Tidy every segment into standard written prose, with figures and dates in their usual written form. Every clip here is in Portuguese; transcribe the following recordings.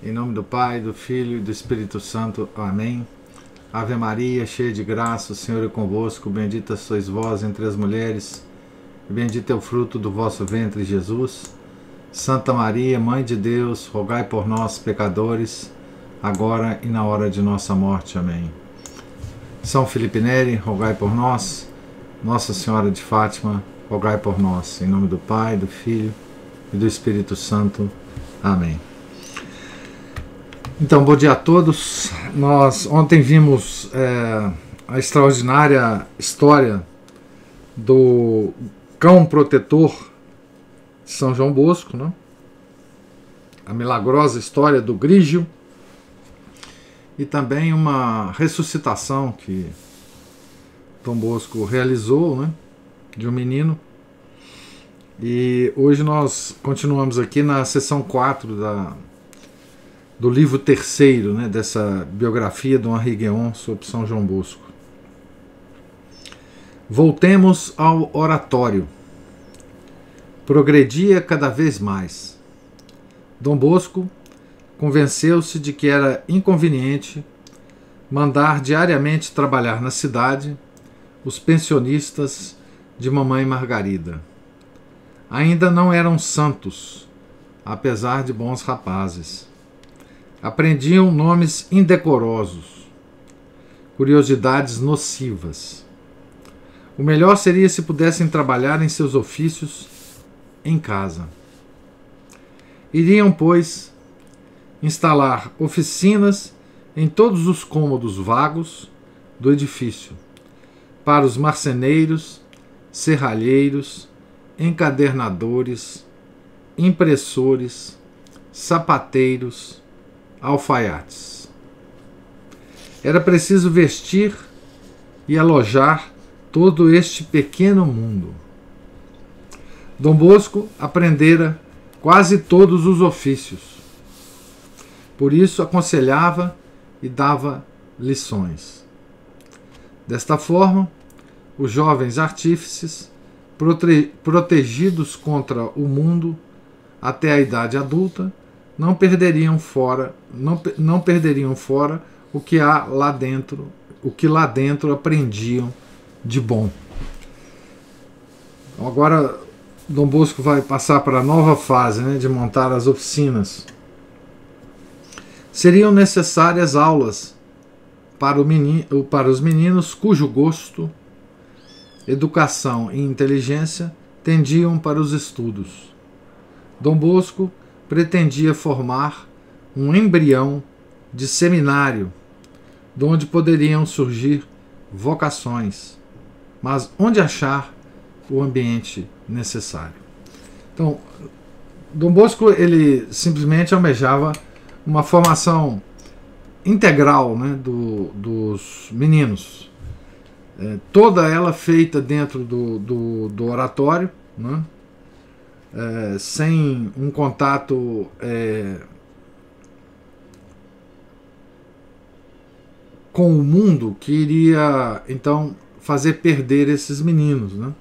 Em nome do Pai, do Filho e do Espírito Santo. Amém. Ave Maria, cheia de graça, o Senhor é convosco. Bendita sois vós entre as mulheres, e bendito é o fruto do vosso ventre, Jesus. Santa Maria, Mãe de Deus, rogai por nós, pecadores, agora e na hora de nossa morte. Amém. São Felipe Neri, rogai por nós. Nossa Senhora de Fátima, rogai por nós. Em nome do Pai, do Filho e do Espírito Santo. Amém. Então, bom dia a todos. Nós ontem vimos a extraordinária história do cão protetor de São João Bosco, né? A milagrosa história do Grígio e também uma ressuscitação que Dom Bosco realizou, né, de um menino. E hoje nós continuamos aqui na seção 4 do livro terceiro, né, dessa biografia do Henri Guéon sobre São João Bosco. Voltemos ao oratório. Progredia cada vez mais. Dom Bosco convenceu-se de que era inconveniente mandar diariamente trabalhar na cidade os pensionistas de Mamãe Margarida. Ainda não eram santos, apesar de bons rapazes. Aprendiam nomes indecorosos, curiosidades nocivas. O melhor seria se pudessem trabalhar em seus ofícios em casa. Iriam, pois, instalar oficinas em todos os cômodos vagos do edifício, para os marceneiros, serralheiros, encadernadores, impressores, sapateiros, alfaiates. Era preciso vestir e alojar todo este pequeno mundo. Dom Bosco aprendera quase todos os ofícios. Por isso aconselhava e dava lições. Desta forma, os jovens artífices, protegidos contra o mundo até a idade adulta, não perderiam fora o que há lá dentro, o que lá dentro aprendiam de bom. Então, agora Dom Bosco vai passar para a nova fase, né, de montar as oficinas. Seriam necessárias aulas para os meninos cujo gosto, educação e inteligência tendiam para os estudos. Dom Bosco pretendia formar um embrião de seminário, de onde poderiam surgir vocações, mas onde achar o ambiente necessário. Então, Dom Bosco ele simplesmente almejava uma formação integral, né, dos meninos, toda ela feita dentro do oratório, né, sem um contato com o mundo que iria então fazer perder esses meninos, né?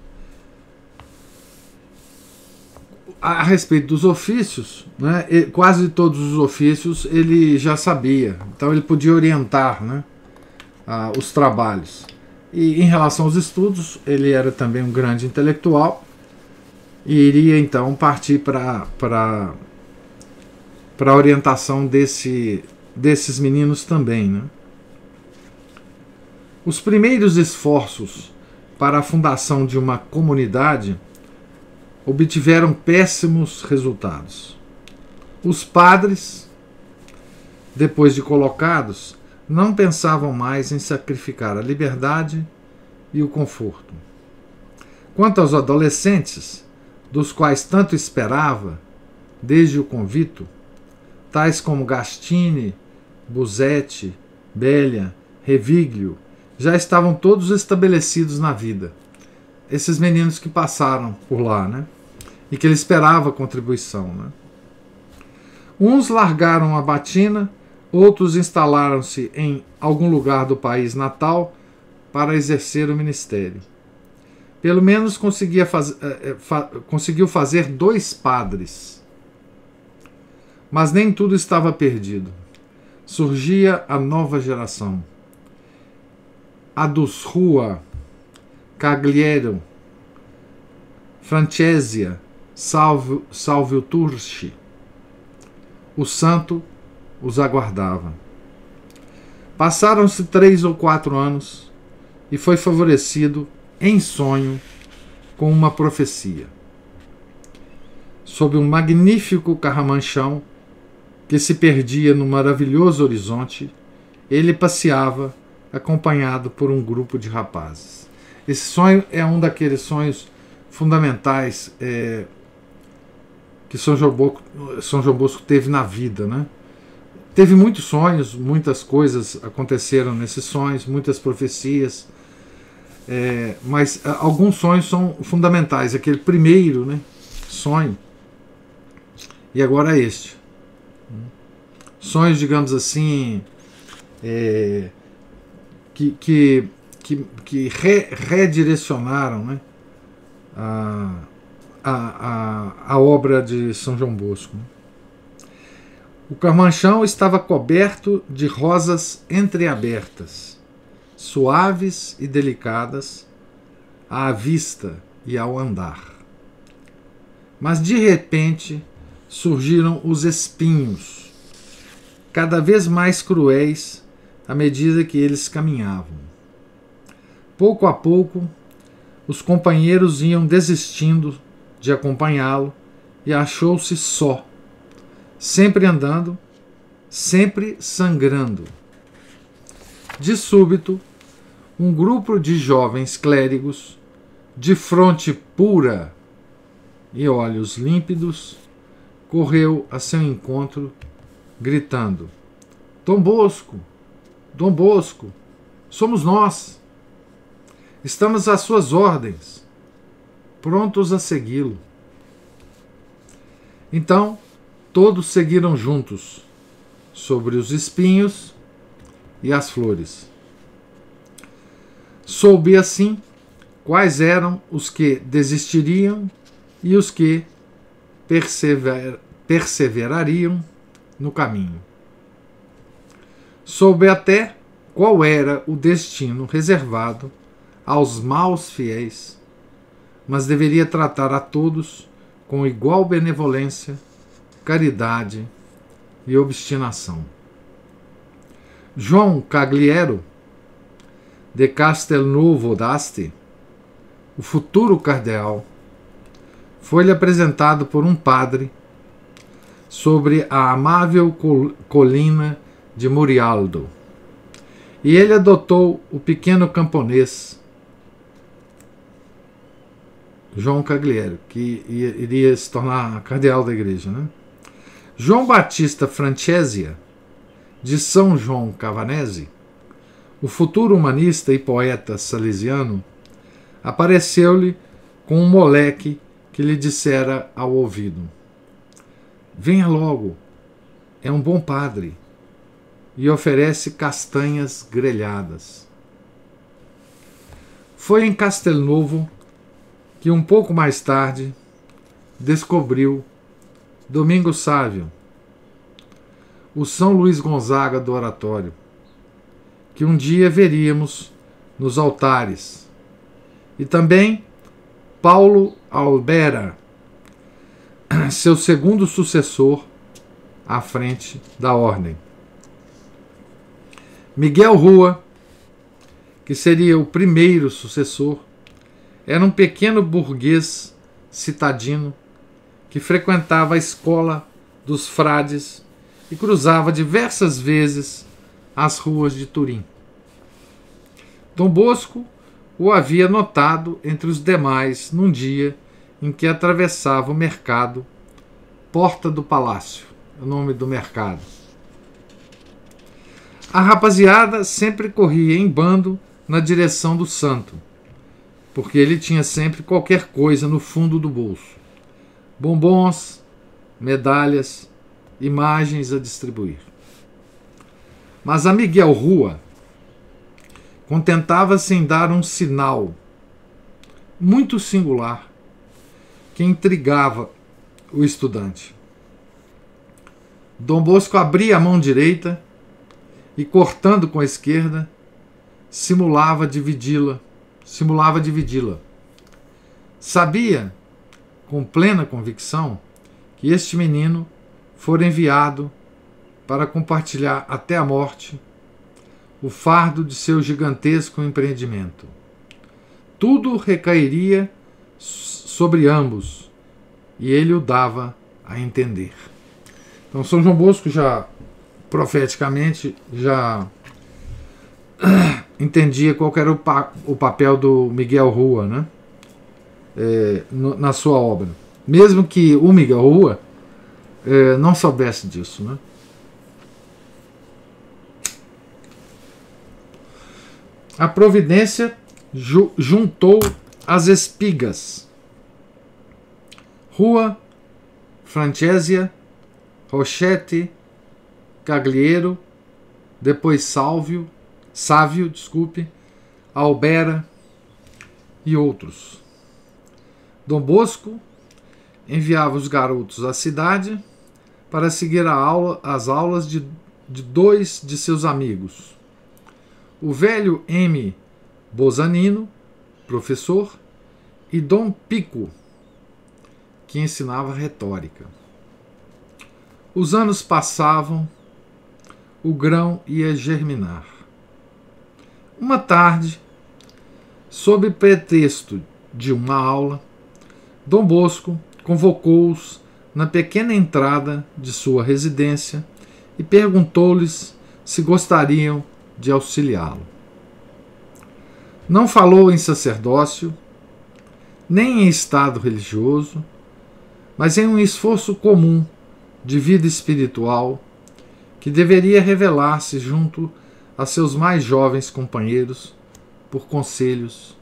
A respeito dos ofícios, né, quase todos os ofícios ele já sabia, então ele podia orientar, né, os trabalhos. E em relação aos estudos, ele era também um grande intelectual e iria então partir para a orientação desses meninos também, né? Os primeiros esforços para a fundação de uma comunidade obtiveram péssimos resultados. Os padres, depois de colocados, não pensavam mais em sacrificar a liberdade e o conforto. Quanto aos adolescentes, dos quais tanto esperava, desde o convito, tais como Gastine, Busetti, Bélia, Reviglio, já estavam todos estabelecidos na vida. Esses meninos que passaram por lá, né? E que ele esperava contribuição, né? Uns largaram a batina, outros instalaram-se em algum lugar do país natal para exercer o ministério. Pelo menos conseguiu fazer 2 padres. Mas nem tudo estava perdido. Surgia a nova geração, a dos Rua, Cagliero, Francesca, Salvio Turci. O santo os aguardava. Passaram-se 3 ou 4 anos e foi favorecido em sonho com uma profecia. Sob um magnífico carramanchão que se perdia no maravilhoso horizonte, ele passeava acompanhado por um grupo de rapazes. Esse sonho é um daqueles sonhos fundamentais que São João Bosco teve na vida, né? Teve muitos sonhos, muitas coisas aconteceram nesses sonhos, muitas profecias, mas alguns sonhos são fundamentais. Aquele primeiro, né, sonho, e agora este. Sonhos, digamos assim, que redirecionaram, né, a obra de São João Bosco. O carmanchão estava coberto de rosas entreabertas, suaves e delicadas, à vista e ao andar. Mas de repente surgiram os espinhos, cada vez mais cruéis à medida que eles caminhavam. Pouco a pouco, os companheiros iam desistindo de acompanhá-lo e achou-se só, sempre andando, sempre sangrando. De súbito, um grupo de jovens clérigos, de fronte pura e olhos límpidos, correu a seu encontro, gritando: Dom Bosco, Dom Bosco, somos nós. Estamos às suas ordens, prontos a segui-lo. Então, todos seguiram juntos, sobre os espinhos e as flores. Soube assim quais eram os que desistiriam e os que perseverariam no caminho. Soube até qual era o destino reservado aos maus fiéis, mas deveria tratar a todos com igual benevolência, caridade e obstinação. João Cagliero de Castelnuovo d'Asti, o futuro cardeal, foi-lhe apresentado por um padre sobre a amável colina de Murialdo, e ele adotou o pequeno camponês João Cagliero, que iria se tornar cardeal da igreja, né? João Batista Francesca, de São João Cavanese, o futuro humanista e poeta salesiano, apareceu-lhe com um moleque que lhe dissera ao ouvido: venha logo, é um bom padre, e oferece castanhas grelhadas. Foi em Castelnovo que um pouco mais tarde descobriu Domingos Sávio, o São Luís Gonzaga do oratório, que um dia veríamos nos altares, e também Paulo Albera, seu segundo sucessor à frente da ordem. Miguel Rua, que seria o primeiro sucessor, era um pequeno burguês citadino que frequentava a escola dos frades e cruzava diversas vezes as ruas de Turim. Dom Bosco o havia notado entre os demais num dia em que atravessava o mercado, Porta do Palácio, o nome do mercado. A rapaziada sempre corria em bando na direção do santo, porque ele tinha sempre qualquer coisa no fundo do bolso: bombons, medalhas, imagens a distribuir. Mas a Miguel Rua contentava-se em dar um sinal muito singular que intrigava o estudante. Dom Bosco abria a mão direita e, cortando com a esquerda, simulava dividi-la. Sabia, com plena convicção, que este menino fora enviado para compartilhar até a morte o fardo de seu gigantesco empreendimento. Tudo recairia sobre ambos, e ele o dava a entender. Então São João Bosco já profeticamente já entendia qual era o papel do Miguel Rua, né? Na sua obra, mesmo que o Miguel Rua não soubesse disso, né? A providência juntou as espigas. Rua, Francésia, Rochette, Cagliero, depois Sávio, Albera e outros. Dom Bosco enviava os garotos à cidade para seguir as aulas de dois de seus amigos. O velho M. Bozanino, professor, e Dom Pico, que ensinava retórica. Os anos passavam, o grão ia germinar. Uma tarde, sob pretexto de uma aula, Dom Bosco convocou-os na pequena entrada de sua residência e perguntou-lhes se gostariam de auxiliá-lo. Não falou em sacerdócio, nem em estado religioso, mas em um esforço comum de vida espiritual que deveria revelar-se junto a seus mais jovens companheiros por conselhos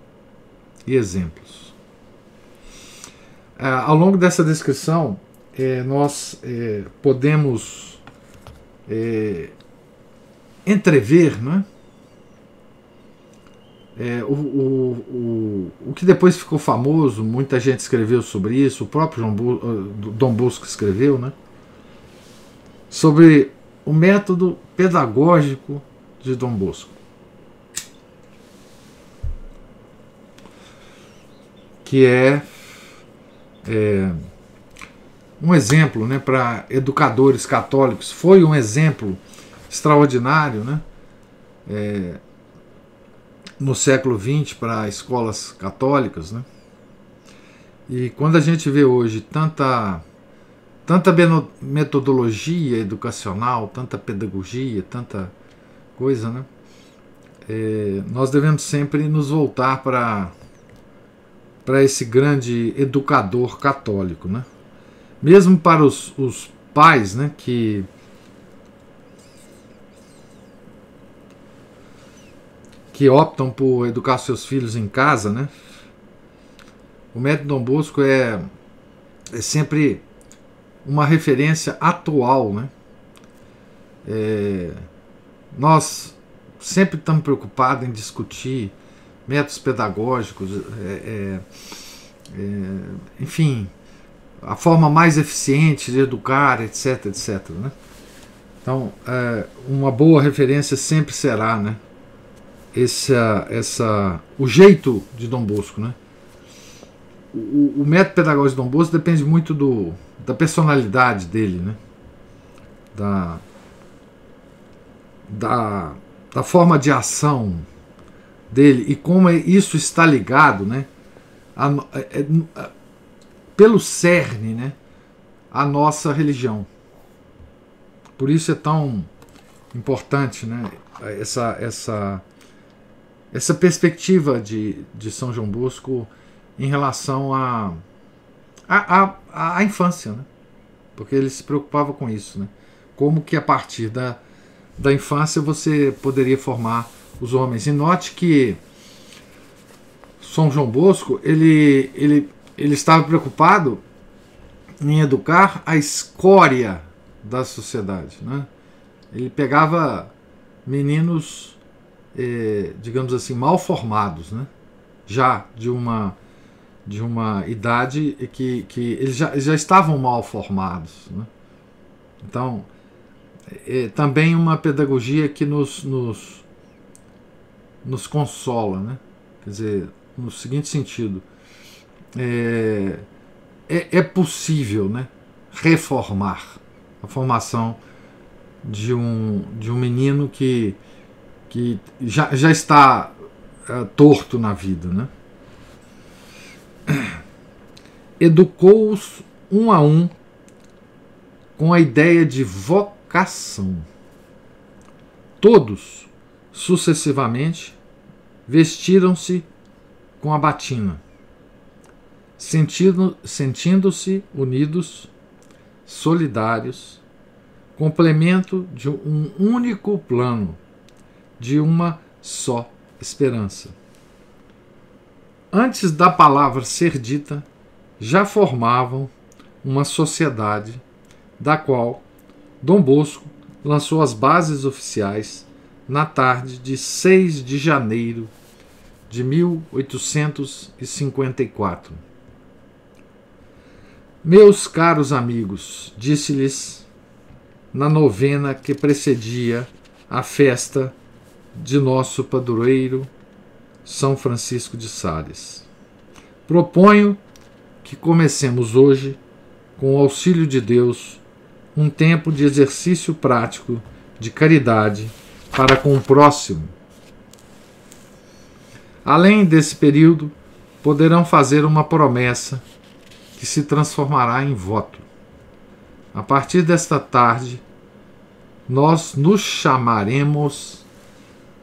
e exemplos. Ao longo dessa descrição, nós podemos entrever, né, o que depois ficou famoso, muita gente escreveu sobre isso, o próprio Dom Bosco escreveu, né, sobre o método pedagógico de Dom Bosco, que é um exemplo, né, para educadores católicos. Foi um exemplo extraordinário, né, no século XX para escolas católicas, né? E quando a gente vê hoje tanta metodologia educacional, tanta pedagogia, tanta coisa, né? Nós devemos sempre nos voltar para esse grande educador católico, né? Mesmo para os pais, né, que optam por educar seus filhos em casa, né? O método Dom Bosco é sempre uma referência atual, né? Nós sempre estamos preocupados em discutir métodos pedagógicos, enfim, a forma mais eficiente de educar, etc, etc, né? Então, uma boa referência sempre será, né, o jeito de Dom Bosco, né? O método pedagógico de Dom Bosco depende muito da personalidade dele, né? Da forma de ação dele e como isso está ligado, né, pelo cerne, né, à nossa religião. Por isso é tão importante, né, essa perspectiva de São João Bosco em relação à infância, né? Porque ele se preocupava com isso, né? Como que a partir da infância você poderia formar os homens. E note que São João Bosco ele estava preocupado em educar a escória da sociedade, né? Ele pegava meninos, digamos assim, mal formados, né? Já de uma idade que eles já estavam mal formados, né? Então também uma pedagogia que nos consola, né? Quer dizer, no seguinte sentido, é possível, né, reformar a formação de um menino que já está torto na vida, né? Educou-os um a um com a ideia de vocação. Todos, sucessivamente, vestiram-se com a batina, sentindo-se unidos, solidários, complemento de um único plano, de uma só esperança. Antes da palavra ser dita, já formavam uma sociedade da qual Dom Bosco lançou as bases oficiais na tarde de 6 de janeiro de 1854. Meus caros amigos, disse-lhes na novena que precedia a festa de nosso padroeiro São Francisco de Sales, proponho que comecemos hoje, com o auxílio de Deus, um tempo de exercício prático de caridade para com o próximo. Além desse período, poderão fazer uma promessa que se transformará em voto. A partir desta tarde, nós nos chamaremos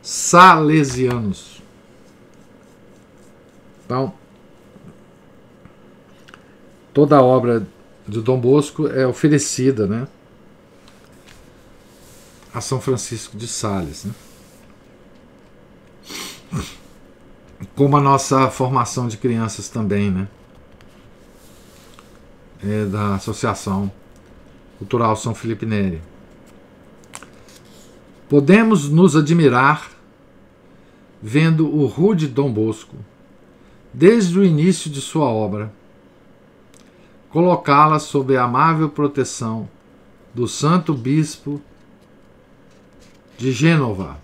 salesianos. Então, toda a obra de Dom Bosco é oferecida, né, a São Francisco de Sales, né? Como a nossa formação de crianças também, né? Da Associação Cultural São Felipe Neri. Podemos nos admirar vendo o rude Dom Bosco, desde o início de sua obra, colocá-la sob a amável proteção do Santo Bispo de Gênova.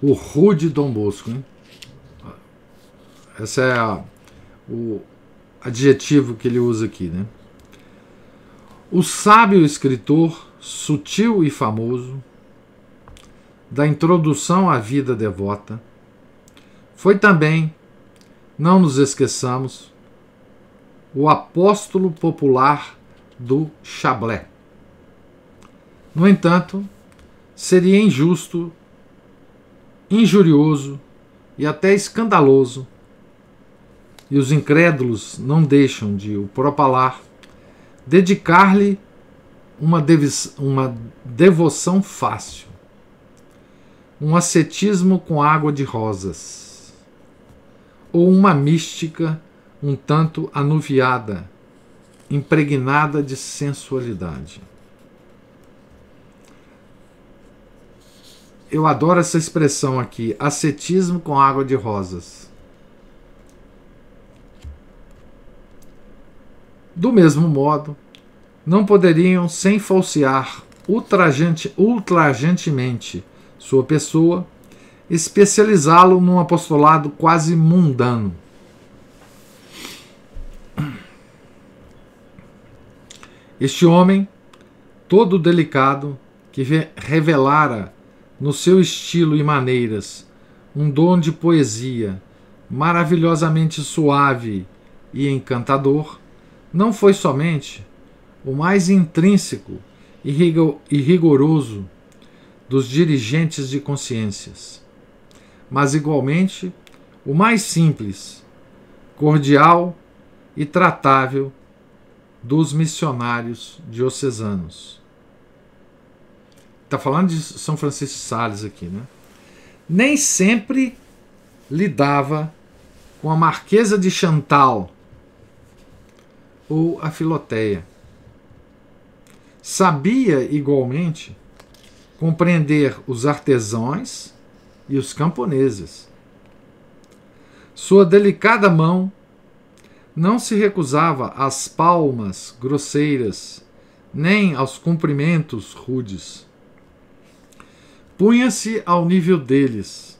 O rude Dom Bosco, hein? Esse é o adjetivo que ele usa aqui, né? O sábio escritor, sutil e famoso, da introdução à vida devota, foi também, não nos esqueçamos, o apóstolo popular do Chablais. No entanto, seria injusto, injurioso e até escandaloso, e os incrédulos não deixam de o propalar, dedicar-lhe uma devoção fácil, um ascetismo com água de rosas, ou uma mística um tanto anuviada, impregnada de sensualidade. Eu adoro essa expressão aqui, ascetismo com água de rosas. Do mesmo modo, não poderiam, sem falsear ultrajantemente sua pessoa, especializá-lo num apostolado quase mundano. Este homem, todo delicado, que revelara no seu estilo e maneiras um dom de poesia maravilhosamente suave e encantador, não foi somente o mais intrínseco e rigoroso dos dirigentes de consciências, mas igualmente o mais simples, cordial e tratável dos missionários diocesanos. Está falando de São Francisco de Sales aqui, né? Nem sempre lidava com a Marquesa de Chantal ou a Filoteia. Sabia, igualmente, compreender os artesãos e os camponeses. Sua delicada mão não se recusava às palmas grosseiras nem aos cumprimentos rudes. Punha-se ao nível deles,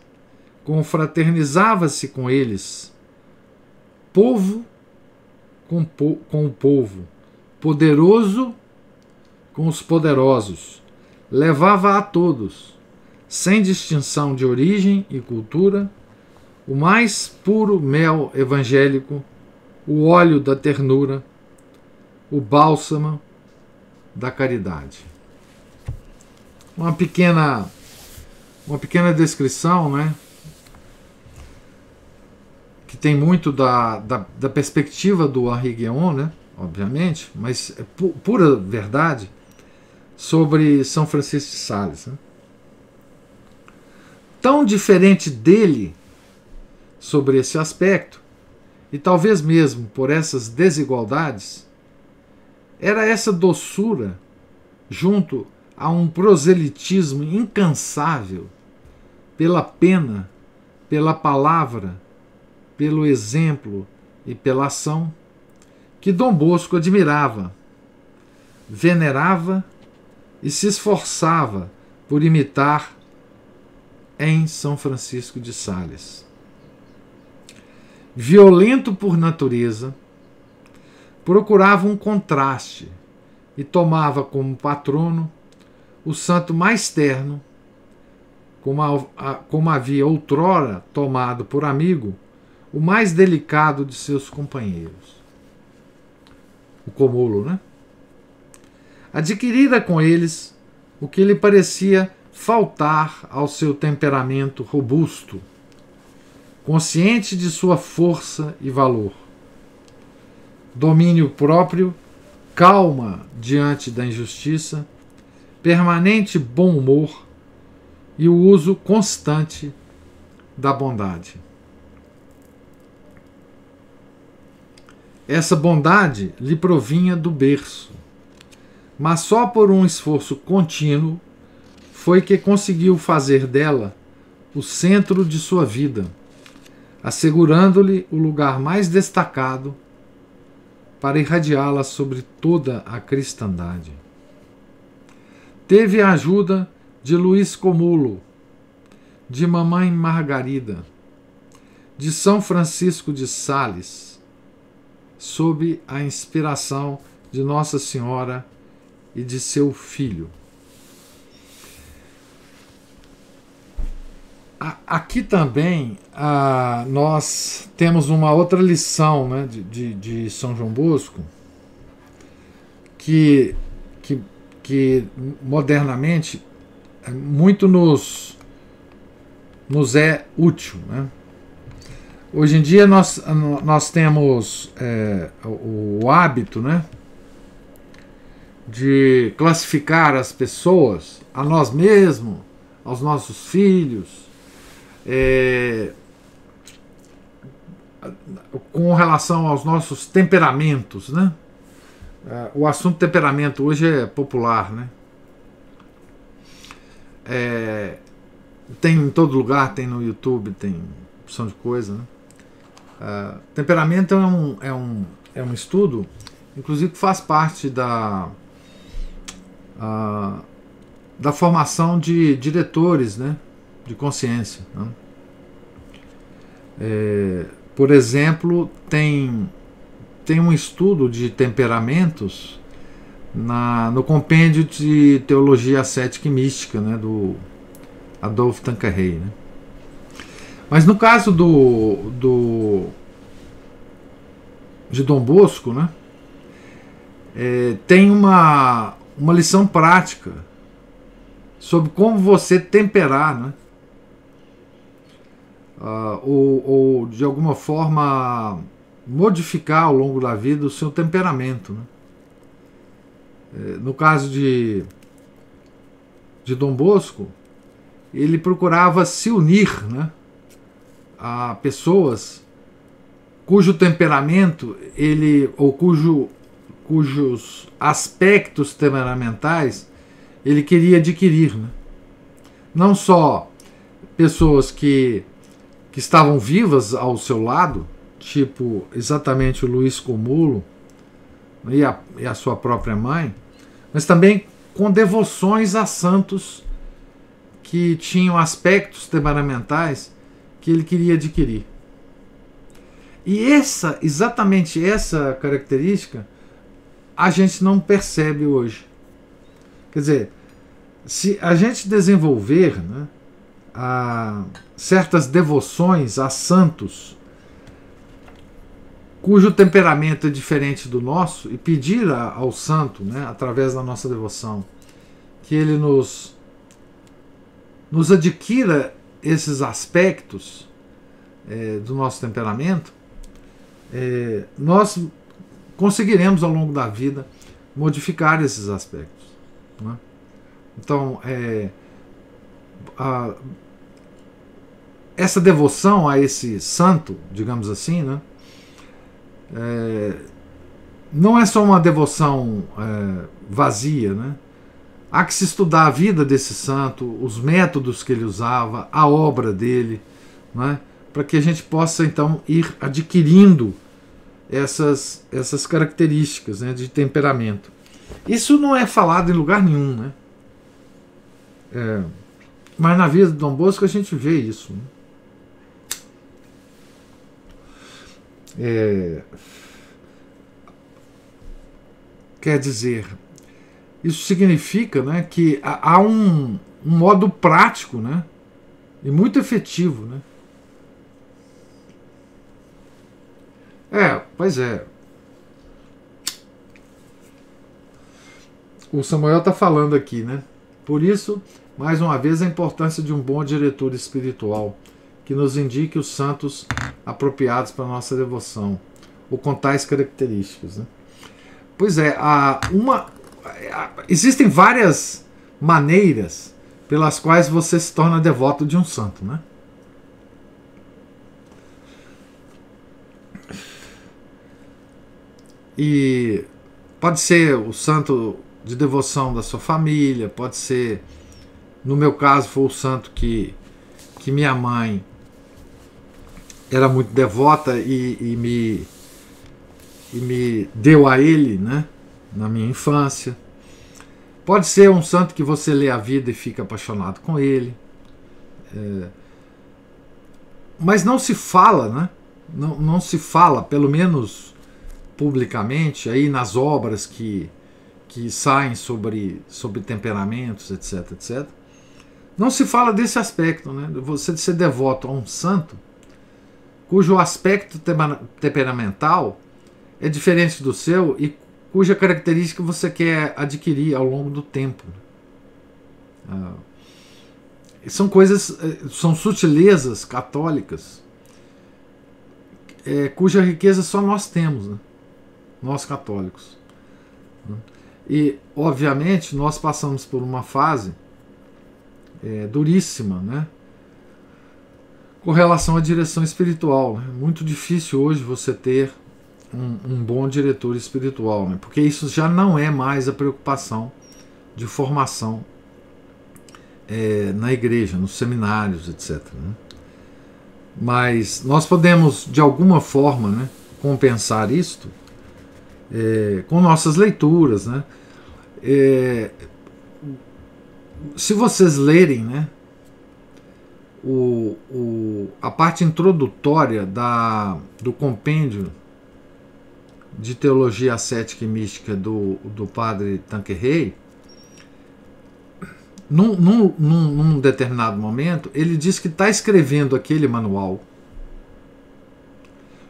confraternizava-se com eles, povo com o povo, poderoso com os poderosos, levava a todos, sem distinção de origem e cultura, o mais puro mel evangélico, o óleo da ternura, o bálsamo da caridade. Uma pequena descrição, né, que tem muito da perspectiva do Henri Guéon, né, obviamente, mas é pura verdade, sobre São Francisco de Sales. Né? Tão diferente dele sobre esse aspecto, e talvez mesmo por essas desigualdades, era essa doçura junto a um proselitismo incansável pela pena, pela palavra, pelo exemplo e pela ação, que Dom Bosco admirava, venerava e se esforçava por imitar em São Francisco de Sales. Violento por natureza, procurava um contraste e tomava como patrono o santo mais terno, como havia outrora tomado por amigo o mais delicado de seus companheiros. O Comolo, né? Adquirira com eles o que lhe parecia faltar ao seu temperamento robusto, consciente de sua força e valor. Domínio próprio, calma diante da injustiça, permanente bom humor e o uso constante da bondade. Essa bondade lhe provinha do berço, mas só por um esforço contínuo foi que conseguiu fazer dela o centro de sua vida, assegurando-lhe o lugar mais destacado para irradiá-la sobre toda a cristandade. Teve a ajuda de Luís Comolo, de Mamãe Margarida, de São Francisco de Sales, sob a inspiração de Nossa Senhora e de seu filho. Aqui também nós temos uma outra lição, né, de São João Bosco que modernamente muito nos é útil. Né? Hoje em dia nós temos o hábito, né, de classificar as pessoas, a nós mesmos, aos nossos filhos, com relação aos nossos temperamentos, né? O assunto temperamento hoje é popular, né? Tem em todo lugar, tem no YouTube, tem opção de coisa, né? Temperamento é um estudo, inclusive que faz parte da formação de diretores, né, de consciência. Né? Por exemplo, tem um estudo de temperamentos no compêndio de Teologia Ascética e Mística, né, do Adolphe Tanqueray. Né? Mas no caso de Dom Bosco, né, tem uma lição prática sobre como você temperar, né? Ou de alguma forma modificar ao longo da vida o seu temperamento. Né? No caso de Dom Bosco, ele procurava se unir, né, a pessoas cujo temperamento ou cujos aspectos temperamentais ele queria adquirir. Né? Não só pessoas que estavam vivas ao seu lado, tipo exatamente o Luís Comolo e a sua própria mãe, mas também com devoções a santos que tinham aspectos temperamentais que ele queria adquirir. E exatamente essa característica a gente não percebe hoje. Quer dizer, se a gente desenvolver, né, certas devoções a santos cujo temperamento é diferente do nosso, e pedir ao santo, né, através da nossa devoção, que ele nos adquira esses aspectos do nosso temperamento, nós conseguiremos ao longo da vida modificar esses aspectos, né? Então, essa devoção a esse santo, digamos assim, né, não é só uma devoção vazia, né? Há que se estudar a vida desse santo, os métodos que ele usava, a obra dele, né, para que a gente possa então ir adquirindo essas características, né, de temperamento. Isso não é falado em lugar nenhum, né? Mas na vida de Dom Bosco a gente vê isso, né? Quer dizer, isso significa, né, que há um modo prático, né, e muito efetivo, né? Pois é. O Samuel está falando aqui, né? Por isso, mais uma vez, a importância de um bom diretor espiritual que nos indique os santos apropriados para a nossa devoção, ou com tais características, né? Pois é, existem várias maneiras pelas quais você se torna devoto de um santo, né? E pode ser o santo de devoção da sua família, pode ser, no meu caso, foi o santo que minha mãe era muito devota e me deu a ele, né, na minha infância. Pode ser um santo que você lê a vida e fica apaixonado com ele. Mas não se fala, né? Não se fala, pelo menos publicamente, aí nas obras que saem sobre temperamentos, etc, etc. Não se fala desse aspecto, né? Você ser devoto a um santo cujo aspecto temperamental é diferente do seu e cuja característica você quer adquirir ao longo do tempo. São coisas, são sutilezas católicas cuja riqueza só nós temos, né? Nós católicos. E, obviamente, nós passamos por uma fase duríssima, né, com relação à direção espiritual. É muito difícil hoje você ter um bom diretor espiritual, né, porque isso já não é mais a preocupação de formação na igreja, nos seminários, etc, né. Mas nós podemos, de alguma forma, né, compensar isto com nossas leituras, né? Se vocês lerem, né, a parte introdutória do compêndio de teologia ascética e mística do padre Tanqueray, num determinado momento, ele diz que está escrevendo aquele manual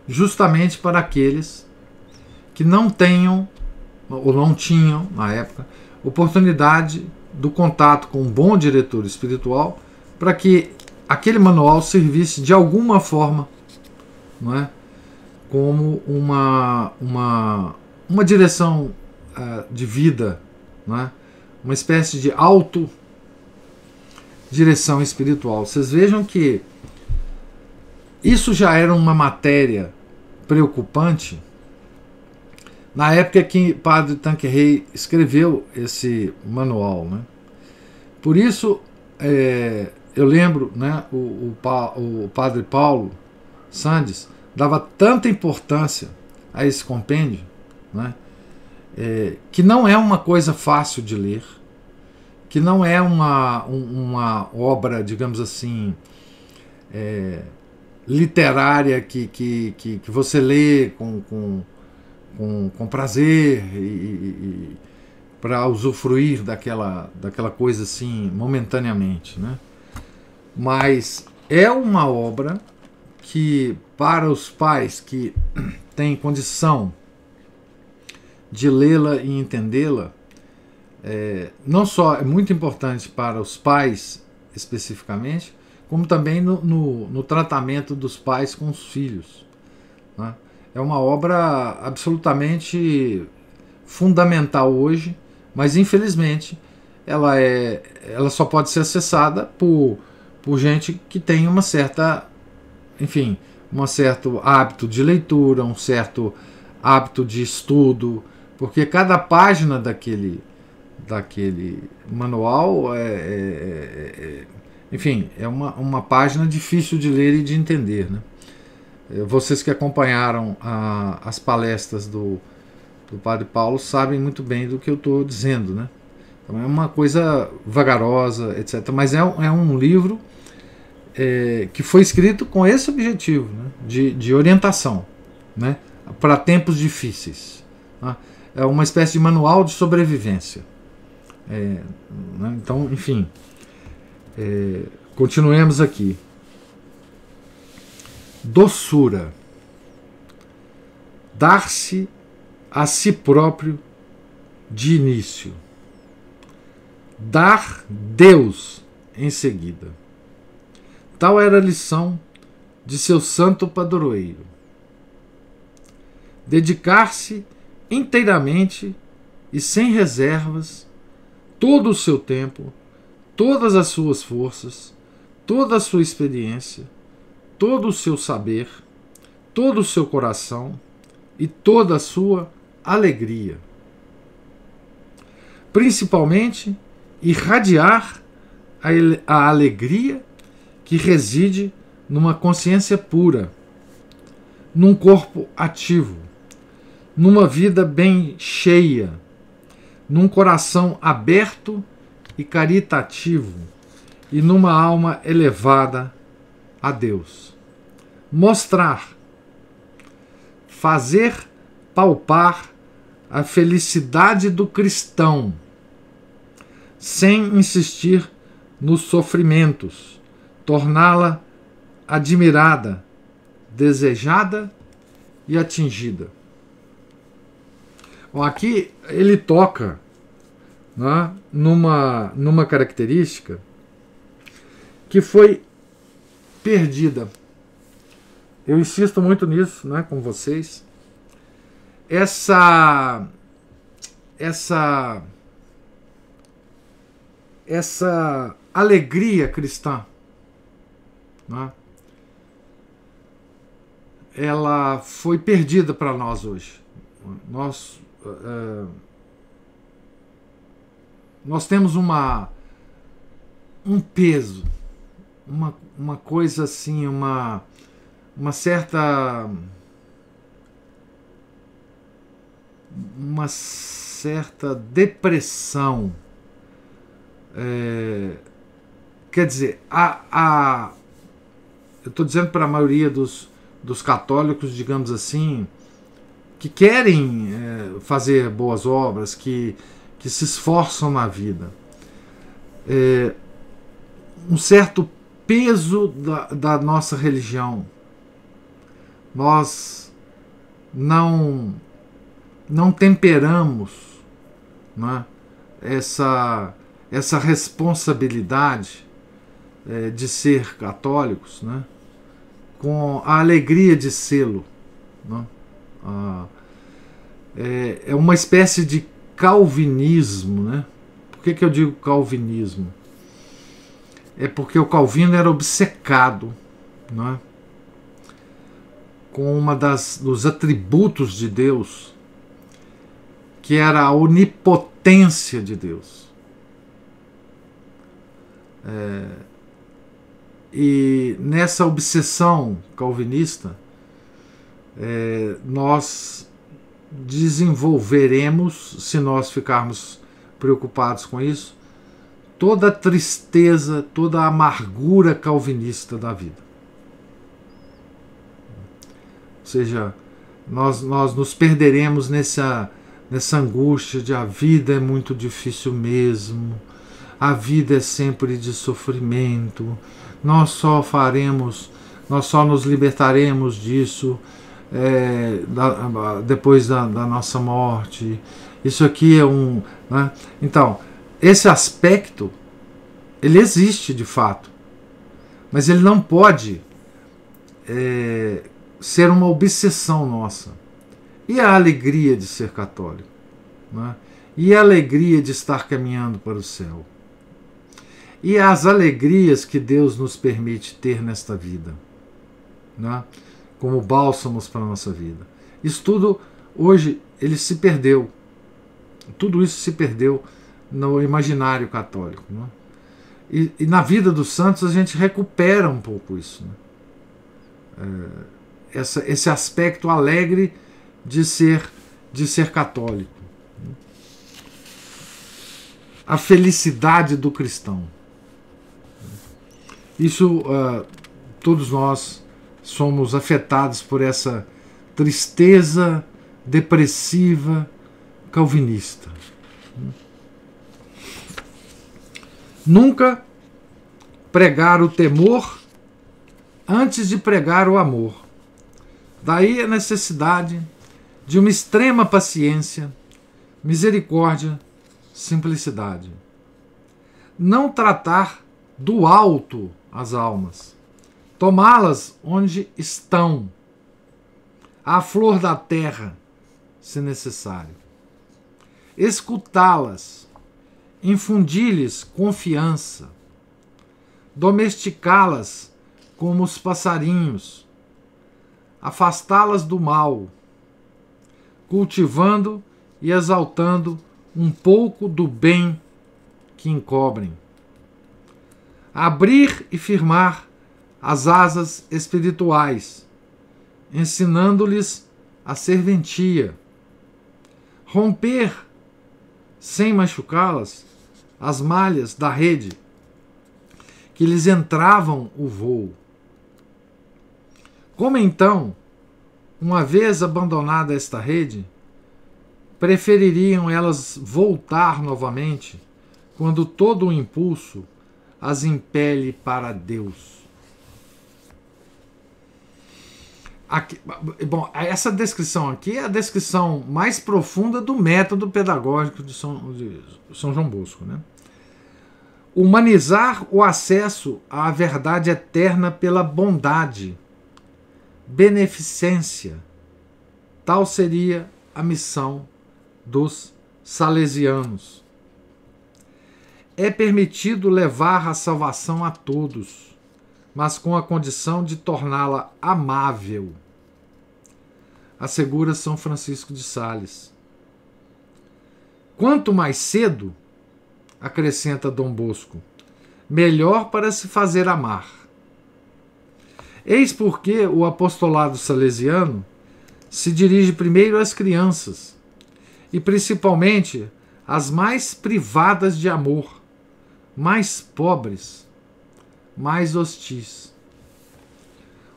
justamente para aqueles que não tenham, ou não tinham, na época, oportunidade do contato com um bom diretor espiritual, para que aquele manual servisse de alguma forma, não é, como uma direção de vida, não é, uma espécie de autodireção espiritual. Vocês vejam que isso já era uma matéria preocupante na época que Padre Tanqueray escreveu esse manual, né? Por isso, eu lembro, né, o Padre Paulo Sandes dava tanta importância a esse compêndio, né, que não é uma coisa fácil de ler, que não é uma obra, digamos assim, literária que você lê com prazer e para usufruir daquela coisa assim momentaneamente, né? Mas é uma obra que, para os pais que têm condição de lê-la e entendê-la, não só é muito importante para os pais especificamente, como também no tratamento dos pais com os filhos, né? É uma obra absolutamente fundamental hoje, mas infelizmente ela só pode ser acessada por gente que tem uma certa, enfim, um certo hábito de leitura, um certo hábito de estudo, porque cada página daquele manual enfim, é uma página difícil de ler e de entender, né? Vocês que acompanharam as palestras do Padre Paulo sabem muito bem do que eu estou dizendo, né? Então é uma coisa vagarosa, etc. Mas é um livro que foi escrito com esse objetivo, né? de orientação, né? Para tempos difíceis, né? É uma espécie de manual de sobrevivência. Né? Então, enfim, continuemos aqui. Doçura. Dar-se a si próprio de início. Dar Deus em seguida. Tal era a lição de seu santo padroeiro. Dedicar-se inteiramente e sem reservas todo o seu tempo, todas as suas forças, toda a sua experiência, todo o seu saber, todo o seu coração e toda a sua alegria. Principalmente, irradiar a alegria que reside numa consciência pura, num corpo ativo, numa vida bem cheia, num coração aberto e caritativo e numa alma elevada a Deus. Mostrar, fazer palpar a felicidade do cristão, sem insistir nos sofrimentos, torná-la admirada, desejada e atingida. Bom, aqui ele toca, né, numa característica que foi perdida. Eu insisto muito nisso, né, com vocês. Essa alegria cristã, né, ela foi perdida para nós hoje. Nós temos um peso, uma coisa assim, uma certa depressão. Quer dizer, eu estou dizendo para a maioria dos católicos, digamos assim, que querem fazer boas obras, que se esforçam na vida, um certo peso da nossa religião. Nós não temperamos, né, essa responsabilidade de ser católicos, né, com a alegria de sê-lo, né? É uma espécie de calvinismo, né? Por que eu digo calvinismo? É porque o Calvino era obcecado, né, com dos atributos de Deus, que era a onipotência de Deus. E nessa obsessão calvinista, nós desenvolveremos, se nós ficarmos preocupados com isso, toda a tristeza, toda a amargura calvinista da vida. Ou seja, nós nos perderemos nessa angústia de a vida é muito difícil mesmo, a vida é sempre de sofrimento, nós só nos libertaremos disso depois da nossa morte. Isso aqui é né? Então, esse aspecto, ele existe de fato, mas ele não pode ser uma obsessão nossa. E a alegria de ser católico? Né? E a alegria de estar caminhando para o céu? E as alegrias que Deus nos permite ter nesta vida, né? Como bálsamos para a nossa vida. Isso tudo, hoje, ele se perdeu. Tudo isso se perdeu no imaginário católico. Né? E na vida dos santos a gente recupera um pouco isso. Né? Esse aspecto alegre de ser católico. A felicidade do cristão. Isso, todos nós somos afetados por essa tristeza depressiva calvinista. Nunca pregar o temor antes de pregar o amor. Daí a necessidade de uma extrema paciência, misericórdia, simplicidade. Não tratar do alto as almas, tomá-las onde estão, à flor da terra, se necessário. Escutá-las, infundir-lhes confiança, domesticá-las como os passarinhos, afastá-las do mal, cultivando e exaltando um pouco do bem que encobrem. Abrir e firmar as asas espirituais, ensinando-lhes a serventia. Romper, sem machucá-las, as malhas da rede que lhes entravam o voo. Como então, uma vez abandonada esta rede, prefeririam elas voltar novamente quando todo o impulso as impele para Deus? Aqui, bom, essa descrição aqui é a descrição mais profunda do método pedagógico de São João Bosco, né? Humanizar o acesso à verdade eterna pela bondade, beneficência. Tal seria a missão dos salesianos. É permitido levar a salvação a todos, mas com a condição de torná-la amável, assegura São Francisco de Sales. Quanto mais cedo, acrescenta Dom Bosco, melhor para se fazer amar. Eis porque o apostolado salesiano se dirige primeiro às crianças, e principalmente às mais privadas de amor, mais pobres, mais hostis.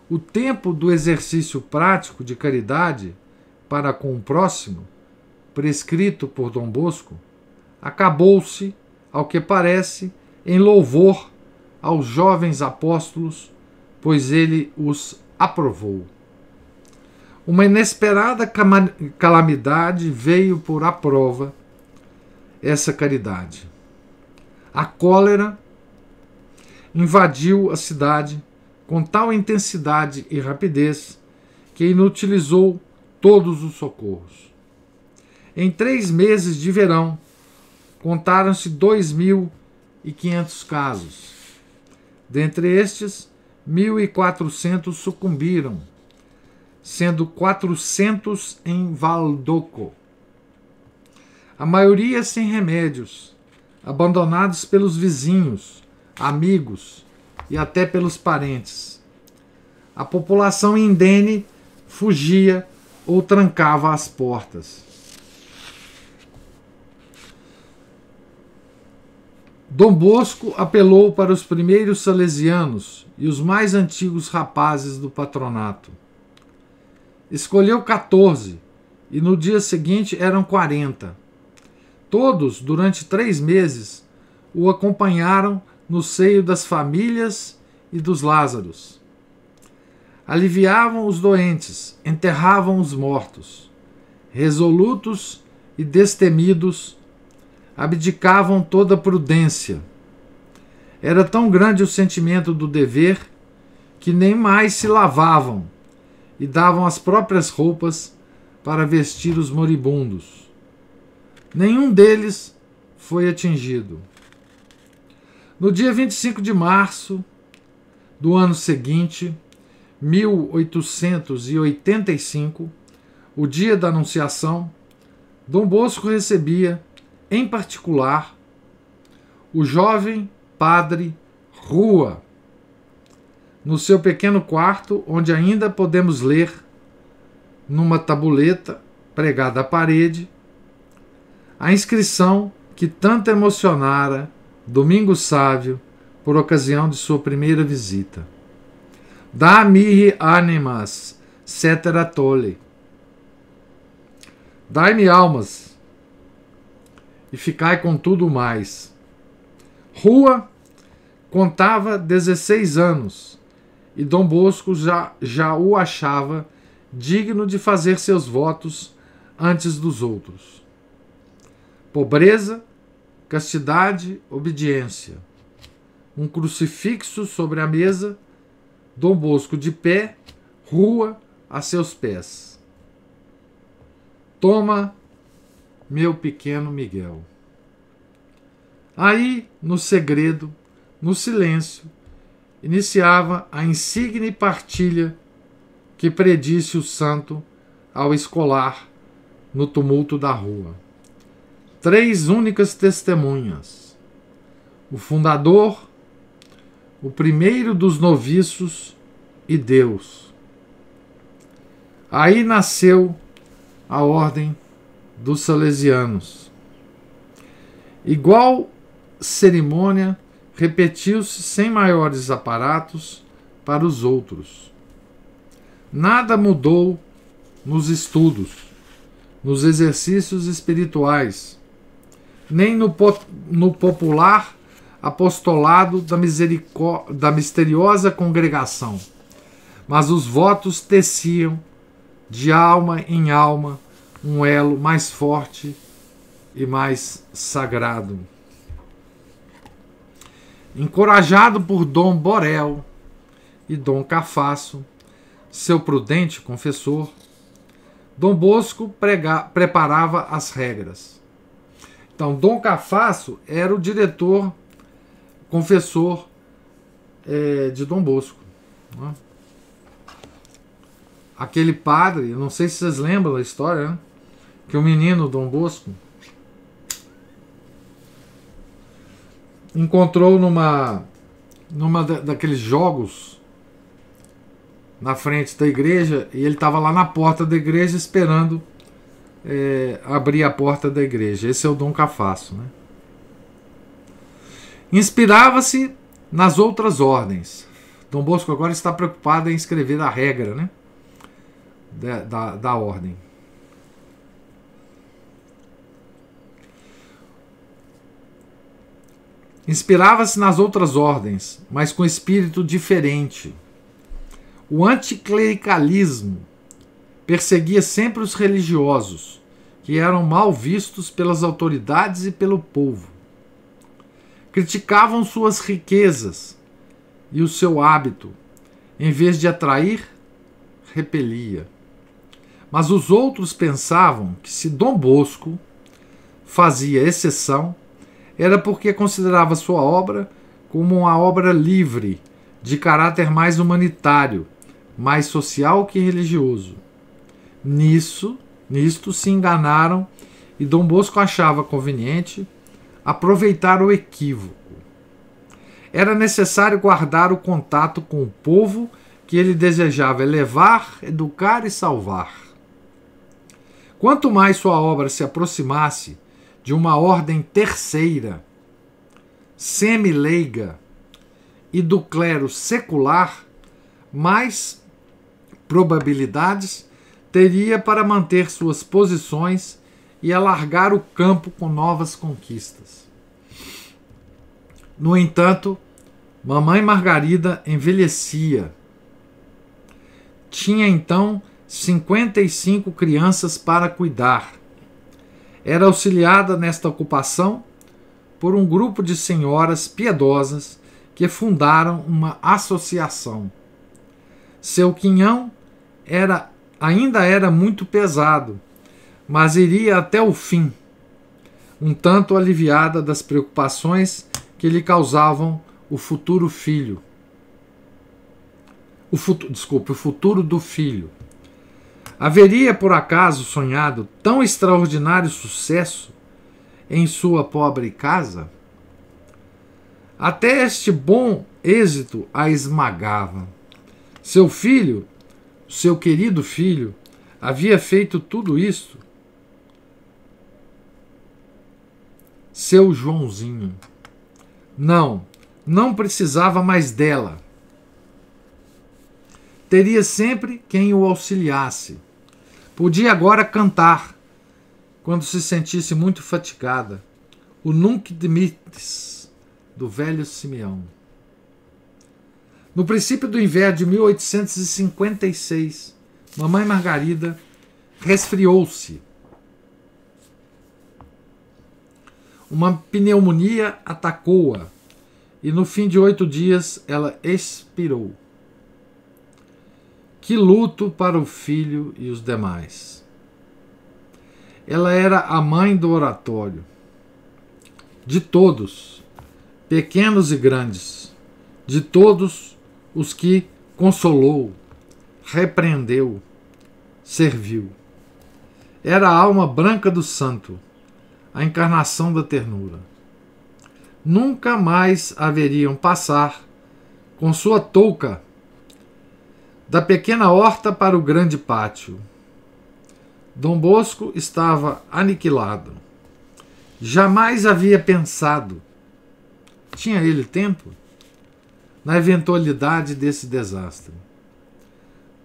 O tempo do exercício prático de caridade para com o próximo, prescrito por Dom Bosco, acabou-se, ao que parece, em louvor aos jovens apóstolos, pois ele os aprovou. Uma inesperada calamidade veio por à prova essa caridade. A cólera invadiu a cidade com tal intensidade e rapidez que inutilizou todos os socorros. Em 3 meses de verão, contaram-se 2.500 casos. Dentre estes, 1.400 sucumbiram, sendo 400 em Valdoco. A maioria sem remédios, abandonados pelos vizinhos, amigos e até pelos parentes. A população indene fugia ou trancava as portas. Dom Bosco apelou para os primeiros salesianos e os mais antigos rapazes do patronato. Escolheu 14 e no dia seguinte eram 40. Todos, durante 3 meses, o acompanharam no seio das famílias e dos Lázaros. Aliviavam os doentes, enterravam os mortos. Resolutos e destemidos, abdicavam toda prudência. Era tão grande o sentimento do dever que nem mais se lavavam e davam as próprias roupas para vestir os moribundos. Nenhum deles foi atingido. No dia 25 de março do ano seguinte, 1885, o dia da Anunciação, Dom Bosco recebia, em particular, o jovem padre Rua, no seu pequeno quarto, onde ainda podemos ler, numa tabuleta pregada à parede, a inscrição que tanto emocionara Domingos Sávio por ocasião de sua primeira visita. Da mihi animas, cetera tole. Dai-me almas, e ficai com tudo mais. Rua contava 16 anos, e Dom Bosco já o achava digno de fazer seus votos antes dos outros. Pobreza, castidade, obediência. Um crucifixo sobre a mesa, Dom Bosco de pé, Rua a seus pés. Toma, meu pequeno Miguel. Aí, no segredo, no silêncio, iniciava a insigne partilha que predisse o santo ao escolar no tumulto da rua. 3 únicas testemunhas: o fundador, o primeiro dos noviços e Deus. Aí nasceu a ordem dos salesianos. Igual cerimônia repetiu-se sem maiores aparatos para os outros. Nada mudou nos estudos, nos exercícios espirituais, nem no popular apostolado da misteriosa congregação, mas os votos teciam, de alma em alma, um elo mais forte e mais sagrado. Encorajado por Dom Borel e Dom Cafasso, seu prudente confessor, Dom Bosco preparava as regras. Então, Dom Cafasso era o diretor, confessor de Dom Bosco. Né? Aquele padre, não sei se vocês lembram da história, né? Que o menino Dom Bosco encontrou numa daqueles jogos na frente da igreja, e ele estava lá na porta da igreja esperando abrir a porta da igreja. Esse é o Dom Cafasso, né? Inspirava-se nas outras ordens. Dom Bosco agora está preocupado em escrever a regra, né? Da ordem. Inspirava-se nas outras ordens, mas com espírito diferente. O anticlericalismo perseguia sempre os religiosos, que eram mal vistos pelas autoridades e pelo povo. Criticavam suas riquezas e o seu hábito, em vez de atrair, repelia. Mas os outros pensavam que se Dom Bosco fazia exceção, era porque considerava sua obra como uma obra livre, de caráter mais humanitário, mais social que religioso. Nisto se enganaram, e Dom Bosco achava conveniente aproveitar o equívoco. Era necessário guardar o contato com o povo que ele desejava elevar, educar e salvar. Quanto mais sua obra se aproximasse de uma ordem terceira, semi-leiga e do clero secular, mais probabilidades teria para manter suas posições e alargar o campo com novas conquistas. No entanto, Mamãe Margarida envelhecia. Tinha então 55 crianças para cuidar. Era auxiliada nesta ocupação por um grupo de senhoras piedosas que fundaram uma associação. Seu quinhão ainda era muito pesado, mas iria até o fim, um tanto aliviada das preocupações que lhe causavam o futuro filho. O futuro do filho. Haveria, por acaso, sonhado tão extraordinário sucesso em sua pobre casa? Até este bom êxito a esmagava. Seu filho, seu querido filho, havia feito tudo isso. Seu Joãozinho. Não precisava mais dela. Teria sempre quem o auxiliasse. Podia agora cantar, quando se sentisse muito fatigada, o Nunc Dimittis, do velho Simeão. No princípio do inverno de 1856, Mamãe Margarida resfriou-se. Uma pneumonia atacou-a e no fim de 8 dias ela expirou. Que luto para o filho e os demais. Ela era a mãe do oratório, de todos, pequenos e grandes, de todos os que consolou, repreendeu, serviu. Era a alma branca do santo, a encarnação da ternura. Nunca mais haveriam passar com sua touca da pequena horta para o grande pátio. Dom Bosco estava aniquilado. Jamais havia pensado, tinha ele tempo, na eventualidade desse desastre.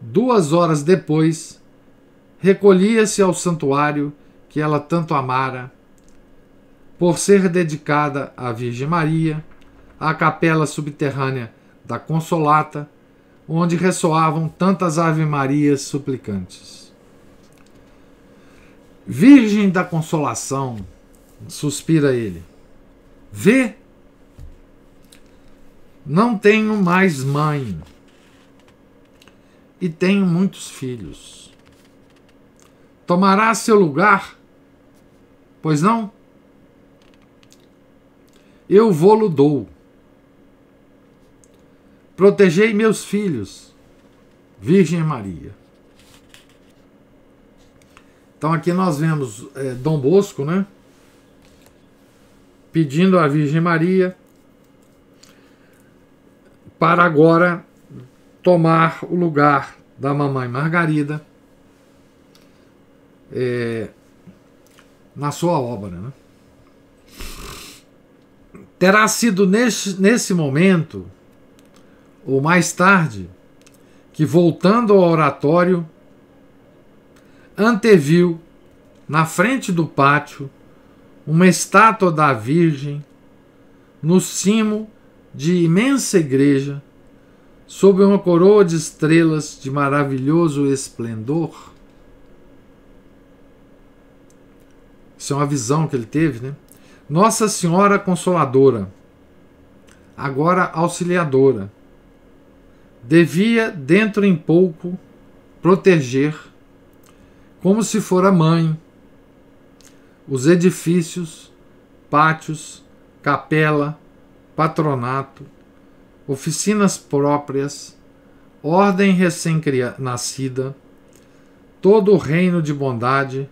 2 horas depois, recolhia-se ao santuário que ela tanto amara, por ser dedicada à Virgem Maria, à capela subterrânea da Consolata, onde ressoavam tantas ave-marias suplicantes. Virgem da Consolação, suspira ele, vê, não tenho mais mãe e tenho muitos filhos. Tomará seu lugar? Pois não? Eu vô-lo dou. Protegei meus filhos, Virgem Maria. Então aqui nós vemos Dom Bosco, né, pedindo à Virgem Maria para agora tomar o lugar da Mamãe Margarida na sua obra, né? Terá sido nesse momento, ou mais tarde, que, voltando ao oratório, anteviu, na frente do pátio, uma estátua da Virgem, no cimo de imensa igreja, sob uma coroa de estrelas de maravilhoso esplendor. Isso é uma visão que ele teve, né? Nossa Senhora Consoladora, agora auxiliadora, devia dentro em pouco proteger, como se fora mãe, os edifícios, pátios, capela, patronato, oficinas próprias, ordem recém-nascida, todo o reino de bondade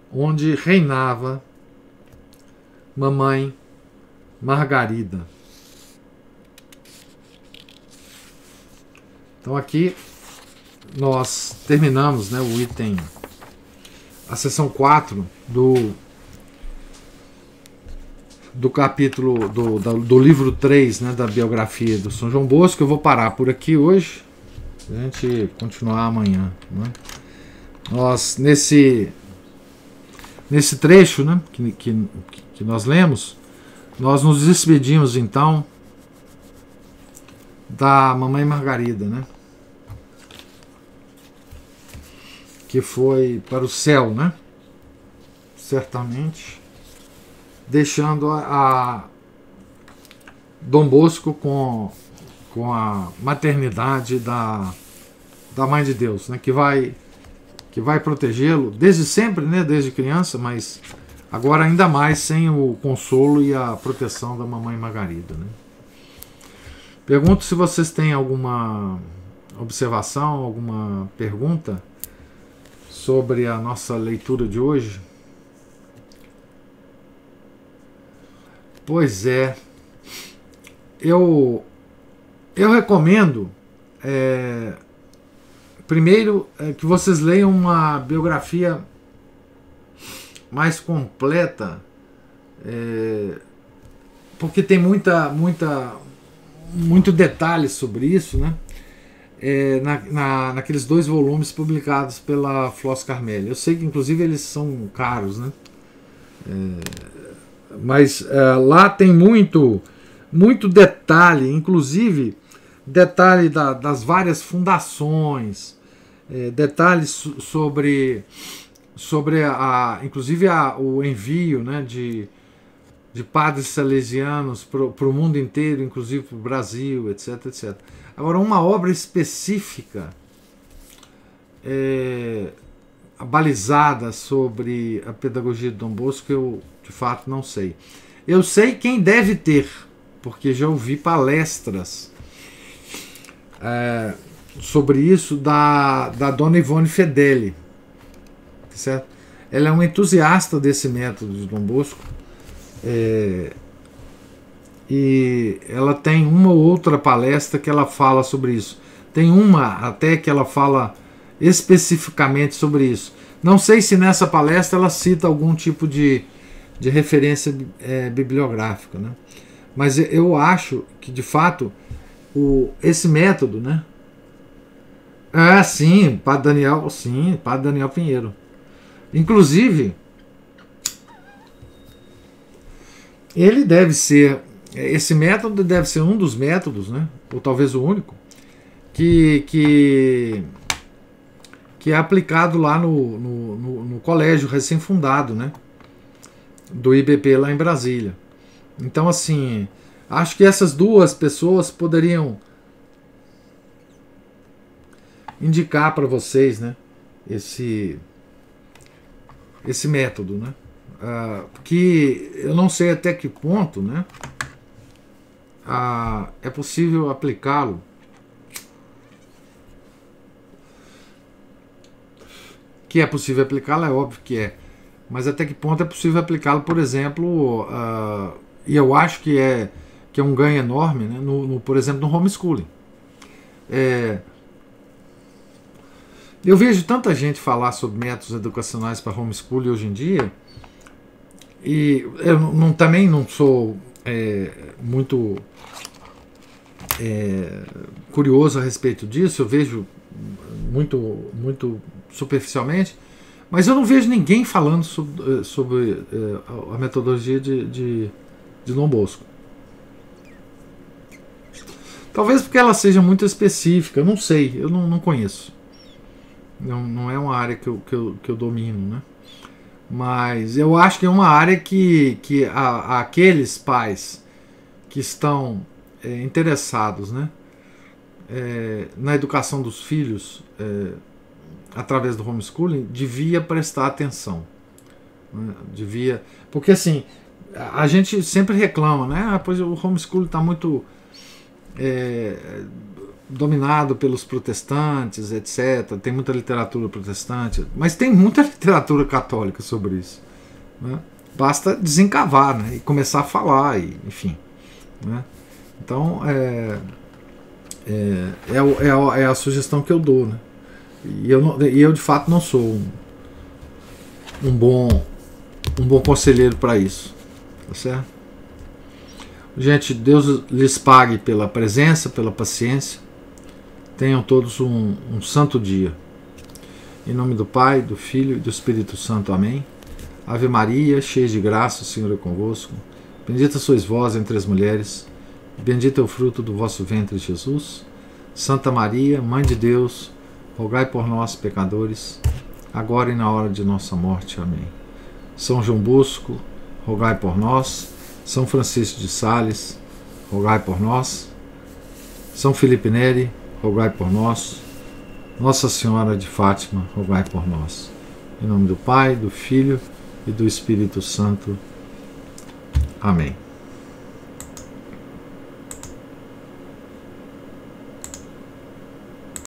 onde reinava Mamãe Margarida. Então aqui nós terminamos, né, o item a seção 4 do capítulo do livro 3, né, da biografia do São João Bosco. Eu vou parar por aqui hoje, a gente continuar amanhã, né? Nós nesse trecho, né, que nós lemos, nós nos despedimos então da Mamãe Margarida, né, que foi para o céu, né, certamente, deixando a Dom Bosco com a maternidade da Mãe de Deus, né, que vai protegê-lo desde sempre, né, desde criança, mas agora ainda mais sem o consolo e a proteção da Mamãe Margarida, né. Pergunto se vocês têm alguma observação, alguma pergunta sobre a nossa leitura de hoje. Pois é, eu recomendo, primeiro, que vocês leiam uma biografia mais completa, porque tem muito detalhe sobre isso, né? Naqueles 2 volumes publicados pela Flos Carmelli. Eu sei que inclusive eles são caros, né? Mas lá tem muito detalhe, inclusive detalhe das várias fundações, detalhes sobre inclusive o envio, né, de padres salesianos para o mundo inteiro, inclusive para o Brasil, etc, etc. Agora, uma obra específica balizada sobre a pedagogia de Dom Bosco, eu de fato não sei. Eu sei quem deve ter, porque já ouvi palestras sobre isso da dona Ivone Fedeli, certo? Ela é uma entusiasta desse método de Dom Bosco, e ela tem uma ou outra palestra que ela fala sobre isso. Tem uma até que ela fala especificamente sobre isso. Não sei se nessa palestra ela cita algum tipo de referência bibliográfica, né? Mas eu acho que de fato esse método, né? Sim, Padre Daniel Pinheiro. Inclusive, ele deve ser, esse método deve ser um dos métodos, né? Ou talvez o único, que é aplicado lá no colégio recém-fundado, né, do IBP lá em Brasília. Então, assim, acho que essas 2 pessoas poderiam indicar para vocês, né, esse método, né, que eu não sei até que ponto, né, é possível aplicá-lo. Que é possível aplicá-lo, é óbvio que é. Mas até que ponto é possível aplicá-lo, por exemplo, e eu acho que é um ganho enorme, né, por exemplo, no homeschooling. Eu vejo tanta gente falar sobre métodos educacionais para homeschooling hoje em dia, e eu também não sou muito curioso a respeito disso, eu vejo muito superficialmente, mas eu não vejo ninguém falando sobre a metodologia de Dom Bosco. Talvez porque ela seja muito específica, eu não sei, eu não conheço. Não é uma área que eu domino, né? Mas eu acho que é uma área que aqueles pais que estão interessados, né, na educação dos filhos através do homeschooling devia prestar atenção, né? Porque assim, a gente sempre reclama, né? Pois o homeschooling está muito dominado pelos protestantes, etc. Tem muita literatura protestante, mas tem muita literatura católica sobre isso, né? Basta desencavar, né, e começar a falar, enfim, né? Então é a sugestão que eu dou, né? E eu de fato não sou um bom conselheiro para isso. Tá certo? Gente, Deus lhes pague pela presença, pela paciência. Tenham todos um santo dia. Em nome do Pai, do Filho e do Espírito Santo. Amém. Ave Maria, cheia de graça, o Senhor é convosco. Bendita sois vós entre as mulheres. Bendito é o fruto do vosso ventre, Jesus. Santa Maria, Mãe de Deus, rogai por nós, pecadores, agora e na hora de nossa morte. Amém. São João Bosco, rogai por nós. São Francisco de Sales, rogai por nós. São Felipe Neri, rogai por nós. Nossa Senhora de Fátima, rogai por nós. Em nome do Pai, do Filho e do Espírito Santo. Amém.